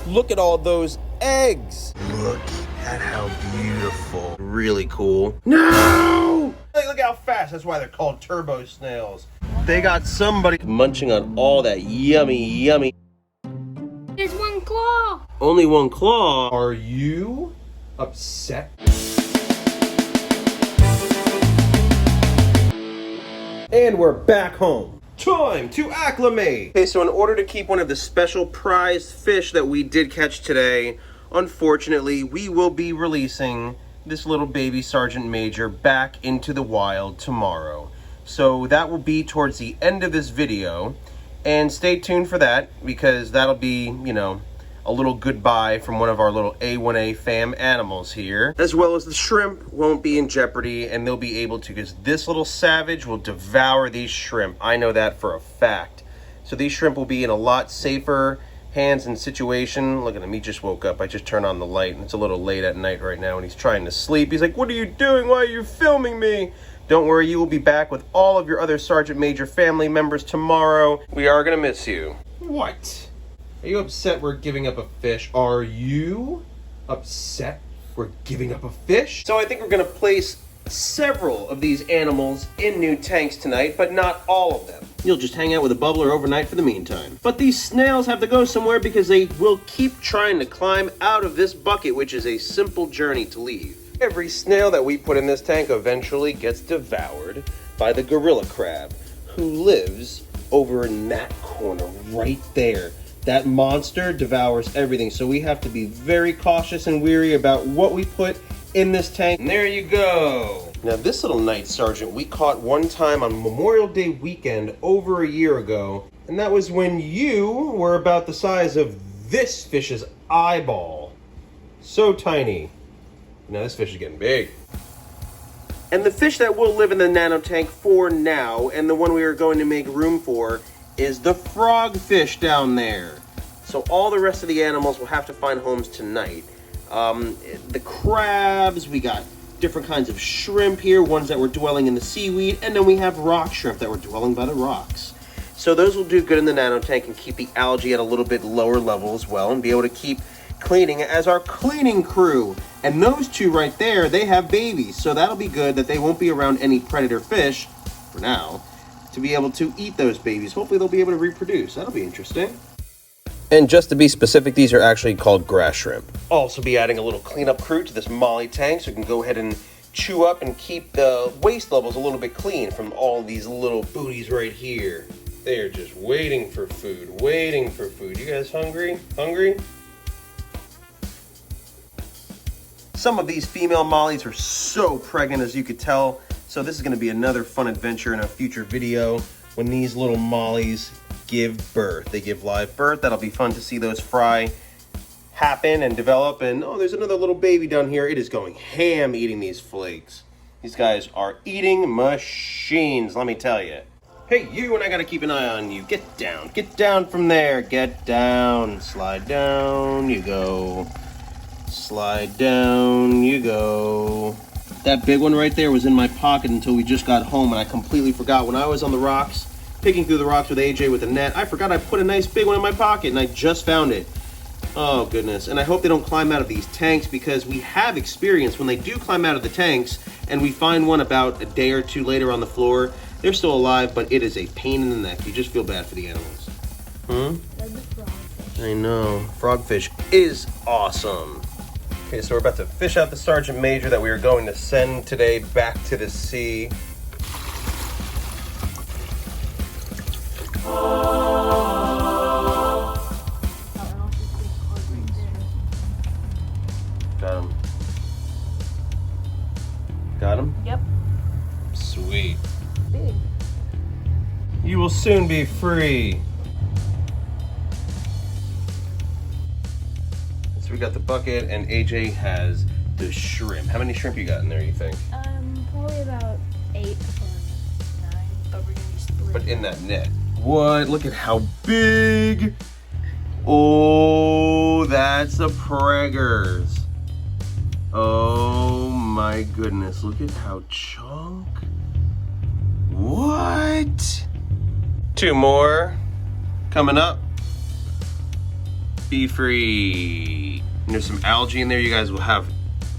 Look at all those eggs. Look at how beautiful. Really cool. No! Hey, look how fast. That's why they're called turbo snails. They got somebody munching on all that yummy. There's one claw. Only one claw. Are you upset? And we're back home. Time to acclimate. Okay, so in order to keep one of the special prized fish that we did catch today, unfortunately, we will be releasing this little baby Sergeant Major back into the wild tomorrow. So that will be towards the end of this video. And stay tuned for that, because that'll be, you know, a little goodbye from one of our little A1A fam animals here. As well as the shrimp won't be in jeopardy, and they'll be able to, because this little savage will devour these shrimp. I know that for a fact. So these shrimp will be in a lot safer hands and situation. Look at him, he just woke up. I just turned on the light, and it's a little late at night right now, and he's trying to sleep. He's like, "What are you doing? Why are you filming me?" Don't worry, you will be back with all of your other Sergeant Major family members tomorrow. We are gonna miss you. What? Are you upset we're giving up a fish? Are you upset we're giving up a fish? So I think we're gonna place several of these animals in new tanks tonight, but not all of them. You'll just hang out with a bubbler overnight for the meantime. But these snails have to go somewhere because they will keep trying to climb out of this bucket, which is a simple journey to leave. Every snail that we put in this tank eventually gets devoured by the gorilla crab, who lives over in that corner right there. That monster devours everything, so we have to be very cautious and wary about what we put in this tank. And there you go. Now this little night sergeant we caught one time on Memorial Day weekend over a year ago, and that was when you were about the size of this fish's eyeball. So tiny. Now this fish is getting big. And the fish that will live in the nano tank for now, and the one we are going to make room for, is the frogfish down there. So all the rest of the animals will have to find homes tonight. The crabs, we got different kinds of shrimp here, ones that were dwelling in the seaweed, and then we have rock shrimp that were dwelling by the rocks. So those will do good in the nano tank and keep the algae at a little bit lower level as well, and be able to keep cleaning as our cleaning crew. And those two right there, they have babies, so that'll be good that they won't be around any predator fish for now to be able to eat those babies. Hopefully they'll be able to reproduce. That'll be interesting. And just to be specific, these are actually called grass shrimp. Also be adding a little cleanup crew to this molly tank so we can go ahead and chew up and keep the waste levels a little bit clean from all these little booties right here. They are just waiting for food, waiting for food. You guys hungry? Hungry? Some of these female mollies are so pregnant, as you could tell. So this is going to be another fun adventure in a future video when these little mollies give birth. They give live birth. That'll be fun to see those fry happen and develop. And oh, there's another little baby down here. It is going ham eating these flakes. These guys are eating machines, let me tell you. Hey, you, and I got to keep an eye on you. Get down from there. Get down. Slide down you go. Slide down you go. That big one right there was in my pocket until we just got home, and I completely forgot. When I was on the rocks, picking through the rocks with AJ with a net, I forgot I put a nice big one in my pocket, and I just found it. Oh, goodness. And I hope they don't climb out of these tanks, because we have experience when they do climb out of the tanks, and we find one about a day or two later on the floor. They're still alive, but it is a pain in the neck. You just feel bad for the animals. I know. Frogfish is awesome. Okay, so we're about to fish out the Sergeant Major that we are going to send today back to the sea. Got him. Got him? Yep. Sweet. Big. You will soon be free. So we got the bucket, and AJ has the shrimp. How many shrimp you got in there, you think? Probably about 8 or 9, but we're gonna be split. But in that net. What? Look at how big. Oh, that's a preggers. Oh my goodness, look at how chunk. What? 2 more coming up. Be free. And there's some algae in there. You guys will have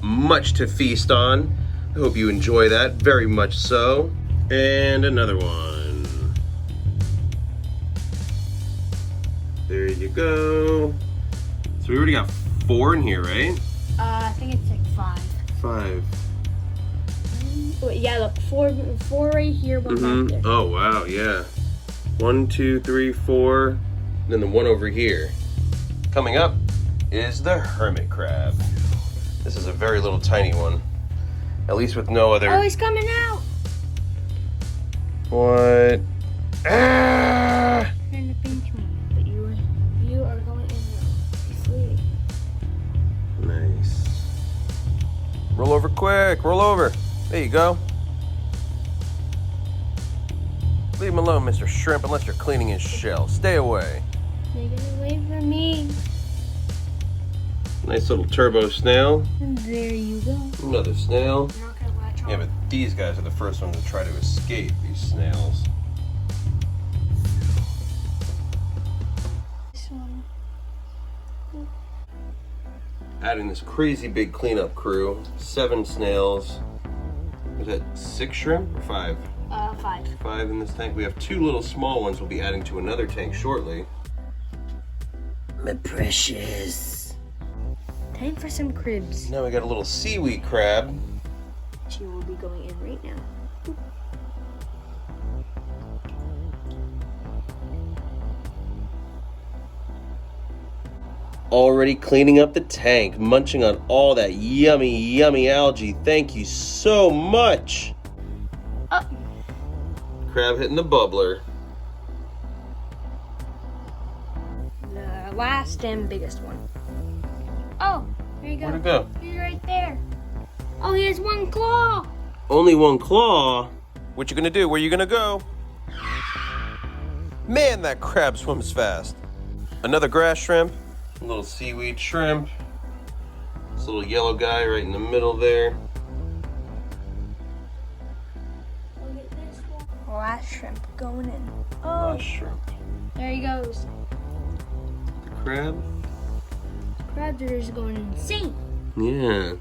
much to feast on. I hope you enjoy that, very much so. And another one. There you go. So we already got 4 in here, right? I think it's like 5. 5. Wait, yeah, look, four right here, one back there. Oh wow, yeah. 1, 2, 3, 4. Then the one over here. Coming up is the hermit crab. This is a very little tiny one. At least with no other. Oh, he's coming out! What? Ah! Trying to pinch me, but you are going in now. Nice. Roll over quick, roll over. There you go. Leave him alone, Mr. Shrimp, unless you're cleaning his shell. Stay away. Take it away from me. Nice little turbo snail. And there you go. Another snail. You're not gonna latch on. Yeah, but these guys are the first ones to try to escape, these snails. This one. Adding this crazy big cleanup crew. 7 snails. Was that 6 shrimp or 5? 5. 5 in this tank. We have 2 little small ones we'll be adding to another tank shortly. My precious. Time for some cribs. Now we got a little seaweed crab. She will be going in right now. Boop. Already cleaning up the tank, munching on all that yummy, yummy algae. Thank you so much. Oh. Crab hitting the bubbler. The last and biggest one. Oh, there you go. Where'd it go? He's right there. Oh, he has 1 claw. Only 1 claw? What you gonna do? Where you gonna go? Man, that crab swims fast. Another grass shrimp. A little seaweed shrimp. This little yellow guy right in the middle there. Look at this one. Last shrimp going in. Oh, Last shrimp. there he goes. The crab? Crabs are just going insane. Yeah.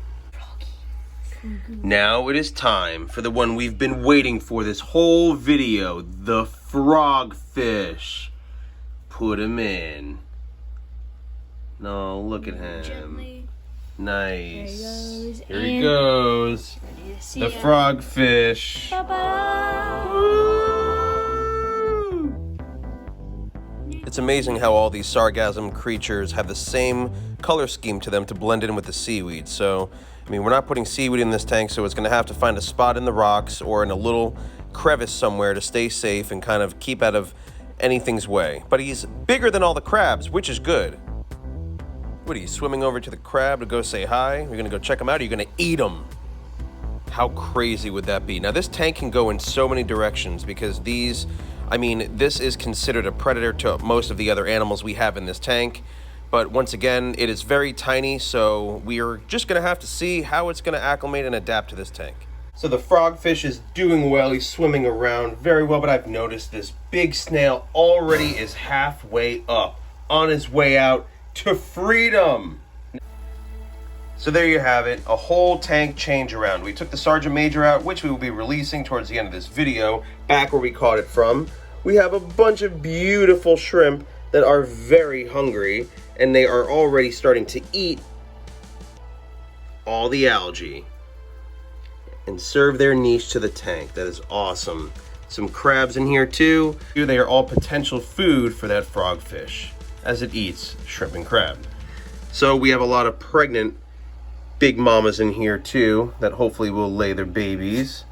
Now it is time for the one we've been waiting for this whole video, the frogfish. Put him in. No, look at him. Gently. Nice. There Here he he goes. Ready to see The him. frogfish. Bye-bye. It's amazing how all these sargassum creatures have the same color scheme to them to blend in with the seaweed. So, I mean, we're not putting seaweed in this tank, so it's going to have to find a spot in the rocks or in a little crevice somewhere to stay safe and kind of keep out of anything's way. But he's bigger than all the crabs, which is good. What are you, swimming over to the crab to go say hi? You're going to go check him out, or you're going to eat him? How crazy would that be? Now, this tank can go in so many directions because these, I mean, this is considered a predator to most of the other animals we have in this tank. But once again, it is very tiny, so we are just going to have to see how it's going to acclimate and adapt to this tank. So the frogfish is doing well. He's swimming around very well, but I've noticed this big snail already is halfway up, on his way out to freedom. So there you have it, a whole tank change around. We took the Sergeant Major out, which we will be releasing towards the end of this video, back where we caught it from. We have a bunch of beautiful shrimp that are very hungry, and they are already starting to eat all the algae and serve their niche to the tank. That is awesome. Some crabs in here too. They are all potential food for that frogfish as it eats shrimp and crab. So we have a lot of pregnant big mamas in here too that hopefully will lay their babies.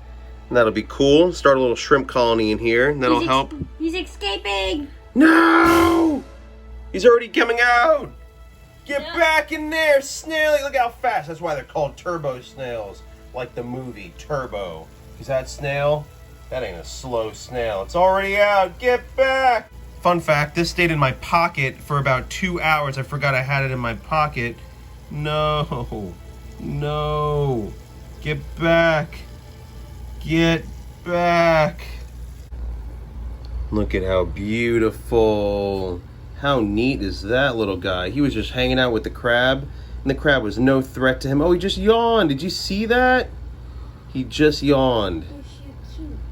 And that'll be cool. Start a little shrimp colony in here, and that'll help. He's escaping. No! He's already coming out! Get back in there, snaily! Look how fast. That's why they're called turbo snails. Like the movie Turbo. Because that snail, that ain't a slow snail. It's already out. Get back! Fun fact, this stayed in my pocket for about 2 hours. I forgot I had it in my pocket. No. No. Get back. Get back. Look at how beautiful. How neat is that little guy? He was just hanging out with the crab, and the crab was no threat to him. Oh, he just yawned. Did you see that? He just yawned.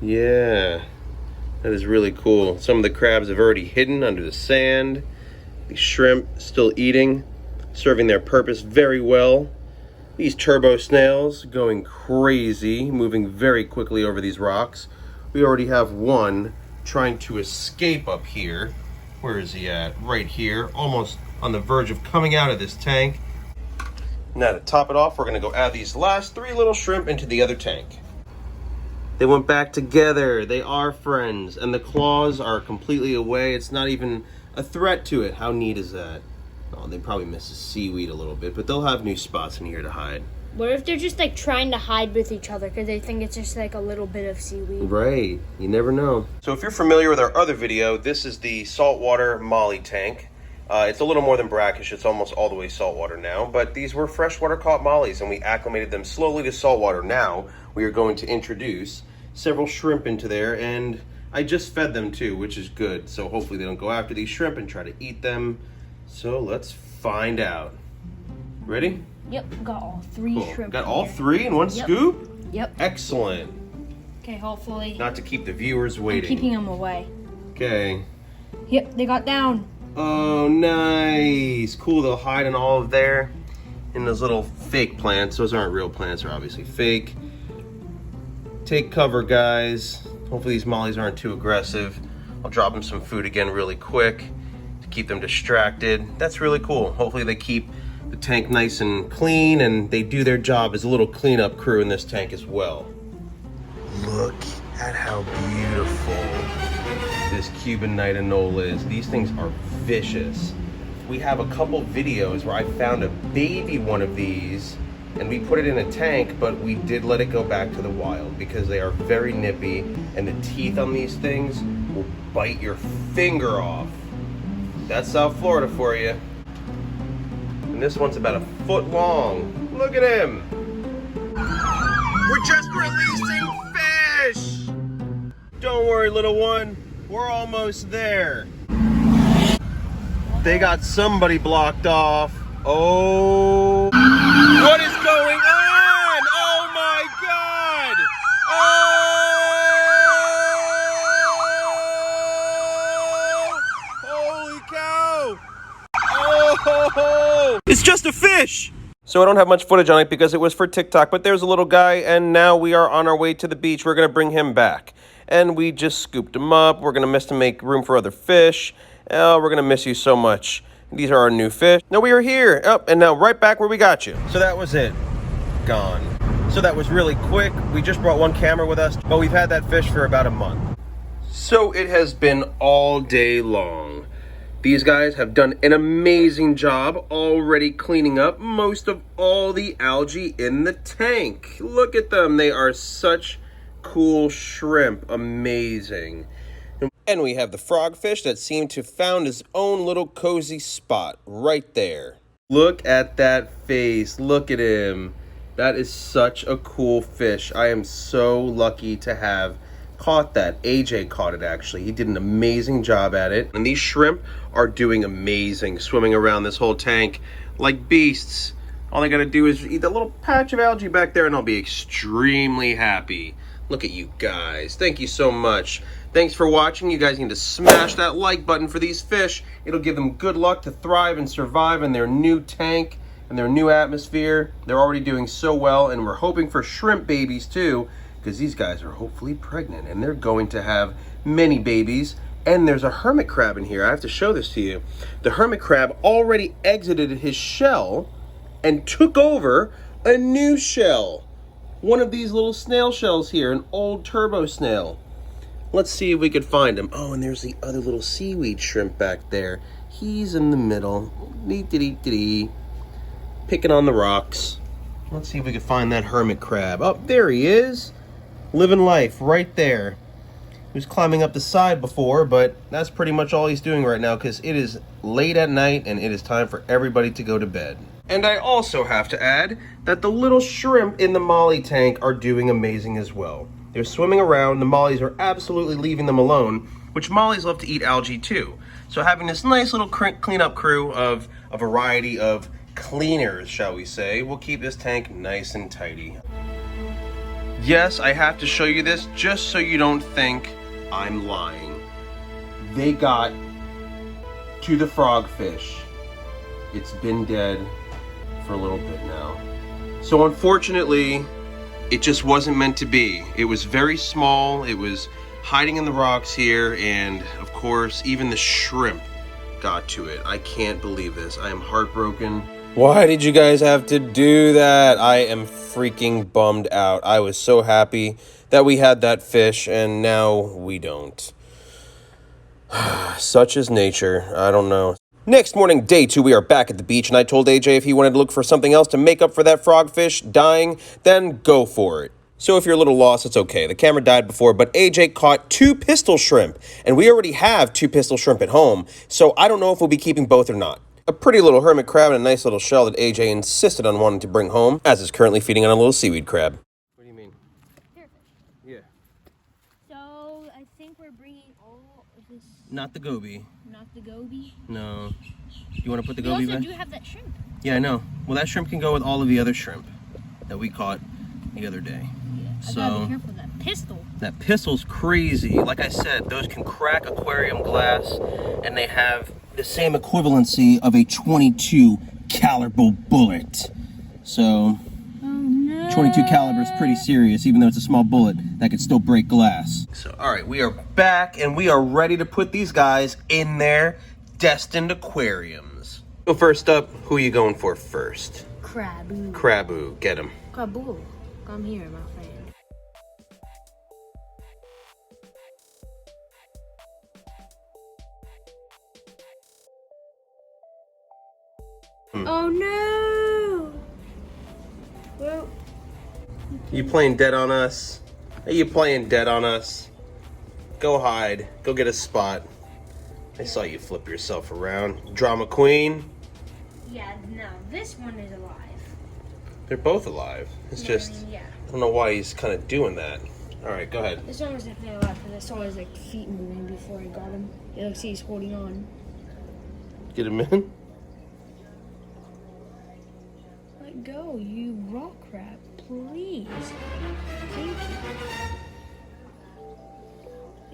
Yeah, that is really cool. Some of the crabs have already hidden under the sand. The shrimp still eating, serving their purpose very well. These turbo snails going crazy, moving very quickly over these rocks. We already have one trying to escape up here. Where is he at? Right here, almost on the verge of coming out of this tank. Now to top it off, we're gonna go add these last 3 little shrimp into the other tank. They went back together. They are friends, and the claws are completely away. It's not even a threat to it. How neat is that? Oh, they probably miss the seaweed a little bit, but they'll have new spots in here to hide. What if they're just like trying to hide with each other because they think it's just like a little bit of seaweed? Right, you never know. So if you're familiar with our other video, this is the saltwater molly tank. It's a little more than brackish, it's almost all the way saltwater now, but these were freshwater caught mollies and we acclimated them slowly to saltwater. Now we are going to introduce several shrimp into there, and I just fed them too, which is good. So hopefully they don't go after these shrimp and try to eat them. So let's find out. Ready? Yep, got all 3 Cool. shrimp. Got all 3 in one scoop? Yep. Excellent. Okay, hopefully. Not to keep the viewers waiting. I'm keeping them away. Okay. Yep, they got down. Oh, nice. Cool, they'll hide in all of there. In those little fake plants. Those aren't real plants, they're obviously fake. Take cover, guys. Hopefully these mollies aren't too aggressive. I'll drop them some food again really quick to keep them distracted. That's really cool. Hopefully they keep the tank nice and clean, and they do their job as a little cleanup crew in this tank as well. Look at how beautiful this Cuban Night Anole is. These things are vicious. We have a couple videos where I found a baby one of these and we put it in a tank, but we did let it go back to the wild because they are very nippy and the teeth on these things will bite your finger off. That's South Florida for you. And this one's about 1 foot long. Look at him. We're just releasing fish. Don't worry, little one. We're almost there. They got somebody blocked off. Oh. What is going on? Oh my God. Oh. Holy cow. Oh, it's just a fish. So I don't have much footage on it because it was for TikTok, but there's a little guy, and now we are on our way to the beach. We're gonna bring him back. And we just scooped him up. We're gonna miss to make room for other fish. Oh, we're gonna miss you so much. These are our new fish. Now we are here, and now right back where we got you. So that was it, gone. So that was really quick. We just brought 1 camera with us, but we've had that fish for about a month. So it has been all day long. These guys have done an amazing job already cleaning up most of all the algae in the tank. Look at them, they are such cool shrimp, amazing. And we have the frogfish that seemed to have found his own little cozy spot right there. Look at that face, look at him. That is such a cool fish. I am so lucky to have caught that. AJ caught it actually. He did an amazing job at it. And these shrimp are doing amazing, swimming around this whole tank like beasts. All they gotta do is eat that little patch of algae back there and I'll be extremely happy. Look at you guys. Thank you so much. Thanks for watching. You guys need to smash that like button for these fish. It'll give them good luck to thrive and survive in their new tank and their new atmosphere. They're already doing so well, and we're hoping for shrimp babies too, because these guys are hopefully pregnant and they're going to have many babies. And there's a hermit crab in here. I have to show this to you. The hermit crab already exited his shell and took over a new shell. One of these little snail shells here, an old turbo snail. Let's see if we could find him. Oh, and there's the other little seaweed shrimp back there. He's in the middle. Picking on the rocks. Let's see if we can find that hermit crab. Oh, there he is. Living life right there. He was climbing up the side before, but that's pretty much all he's doing right now because it is late at night and it is time for everybody to go to bed. And I also have to add that the little shrimp in the molly tank are doing amazing as well. They're swimming around, the mollies are absolutely leaving them alone, which mollies love to eat algae too. So having this nice little cleanup crew of a variety of cleaners, shall we say, will keep this tank nice and tidy. Yes, I have to show you this just so you don't think I'm lying. They got to the frogfish. It's been dead for a little bit now. So unfortunately, it just wasn't meant to be. It was very small, it was hiding in the rocks here, and of course, even the shrimp got to it. I can't believe this. I am heartbroken. Why did you guys have to do that? I am freaking bummed out. I was so happy that we had that fish, and now we don't. Such is nature. I don't know. Next morning, day 2, we are back at the beach, and I told AJ if he wanted to look for something else to make up for that frogfish dying, then go for it. So if you're a little lost, it's okay. The camera died before, but AJ caught 2 pistol shrimp, and we already have 2 pistol shrimp at home, so I don't know if we'll be keeping both or not. A pretty little hermit crab and a nice little shell that AJ insisted on wanting to bring home, as is currently feeding on a little seaweed crab. What do you mean? Yeah. So I think we're bringing all of this. Not the goby. Not the goby. No. You want to put the goby back? We also do have that shrimp. Yeah, I know. Well, that shrimp can go with all of the other shrimp that we caught the other day. Yeah. So, I gotta be careful with that pistol. That pistol's crazy. Like I said, those can crack aquarium glass, and they have the same equivalency of a 22 caliber bullet. So, oh, no. 22 caliber is pretty serious, even though it's a small bullet that could still break glass. So, all right, we are back, and we are ready to put these guys in their destined aquariums. So first up, who are you going for first? Craboo. Craboo, get him. Craboo, come here, my friend. Oh no! Well, You playing dead on us? Are you playing dead on us? Go hide. Go get a spot. I saw you flip yourself around. Drama queen. yeah, no, this one is alive. They're both alive. It's just, yeah. I don't know why he's kind of doing that. All right, go ahead. This one was definitely alive because I saw his like feet moving before I got him. You like see he's holding on. Get him in. Let go, you rock crab, please. Thank you.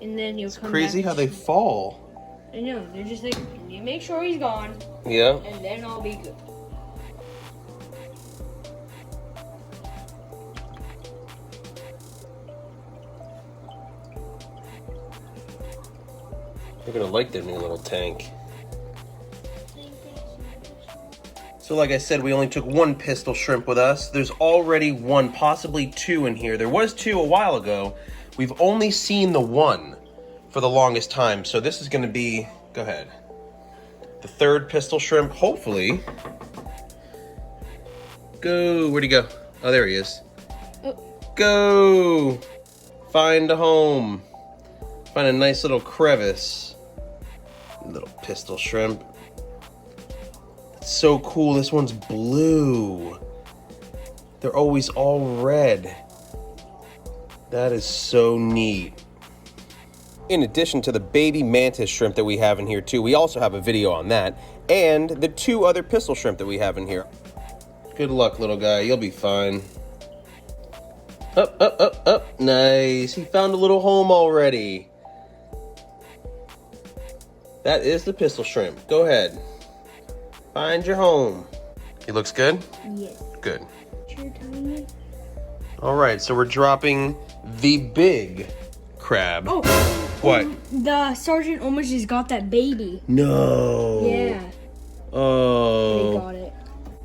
And then you'll come Crazy back. how they fall. I know, they're just like, you make sure he's gone, Yeah. and then I'll be good. They're gonna like their new little tank. So like I said, we only took 1 pistol shrimp with us. There's already 1, possibly 2 in here. There was 2 a while ago. We've only seen the 1 for the longest time. So this is gonna be, go ahead, the 3rd pistol shrimp, hopefully. Go, where'd he go? Oh, there he is. Oh. Go, find a home. Find a nice little crevice. Little pistol shrimp. So cool, this one's blue. They're always all red. That is so neat. In addition to the baby mantis shrimp that we have in here too, we also have a video on that, and the 2 other pistol shrimp that we have in here. Good luck, little guy, you'll be fine. Up, up, up, up, nice. He found a little home already. That is the pistol shrimp, go ahead. Find your home. He looks good? Yes. Good. You're telling me? All right, so we're dropping the big crab. Oh. What? The sergeant almost just got that baby. No. Yeah. Oh. They got it.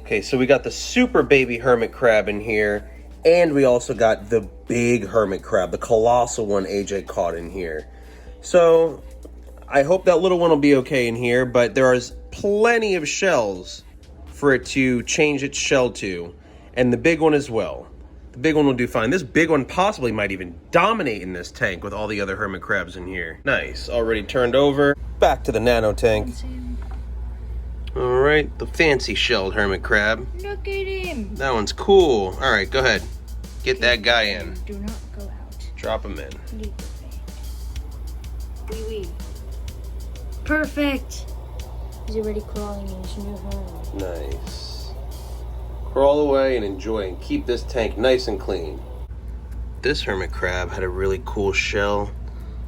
Okay, so we got the super baby hermit crab in here, and we also got the big hermit crab, the colossal one AJ caught in here. So I hope that little one will be okay in here, but there is plenty of shells for it to change its shell to, and the big one as well. The big one will do fine. This big one possibly might even dominate in this tank with all the other hermit crabs in here. Nice, already turned over. Back to the nano tank. All right, the fancy shelled hermit crab. Look at him. That one's cool. All right, go ahead. Get that guy in. Do not go out. Drop him in. Leave the thing. Wee wee. Perfect. He's already crawling in his new home. Nice. Crawl away and enjoy and keep this tank nice and clean. This hermit crab had a really cool shell.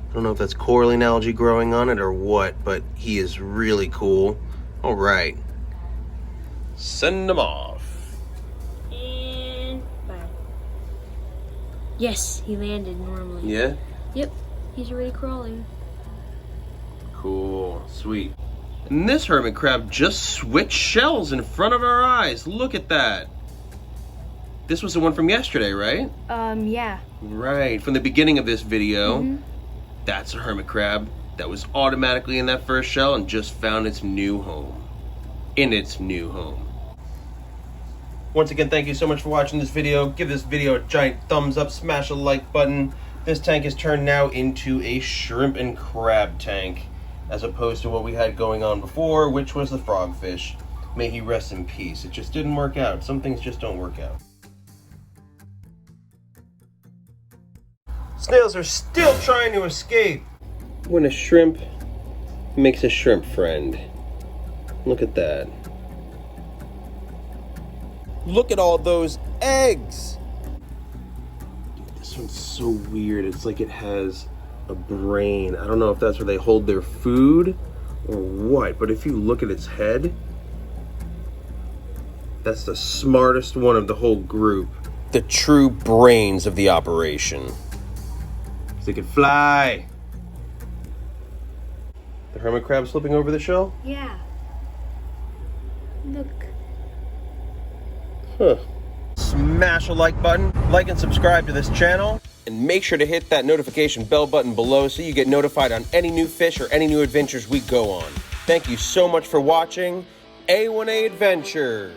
I don't know if that's coralline algae growing on it or what, but he is really cool. All right. Send him off. And bye. Yes, he landed normally. Yeah? Yep, he's already crawling. Cool. Sweet. And this hermit crab just switched shells in front of our eyes. Look at that. This was the one from yesterday, right? Yeah. Right. From the beginning of this video, that's a hermit crab that was automatically in that first shell and just found its new home. In its new home. Once again, thank you so much for watching this video. Give this video a giant thumbs up, smash a like button. This tank is turned now into a shrimp and crab tank, as opposed to what we had going on before, which was the frogfish. May he rest in peace. It just didn't work out. Some things just don't work out. Snails are still trying to escape. When a shrimp makes a shrimp friend. Look at that. Look at all those eggs. Dude, this one's so weird. It's like it has a brain. I don't know if that's where they hold their food or what, but if you look at its head, that's the smartest one of the whole group. The true brains of the operation. They can fly. The hermit crab slipping over the shell? Yeah. Look. Huh. Smash a like button, like and subscribe to this channel, and make sure to hit that notification bell button below so you get notified on any new fish or any new adventures we go on. Thank you so much for watching A1A Adventures.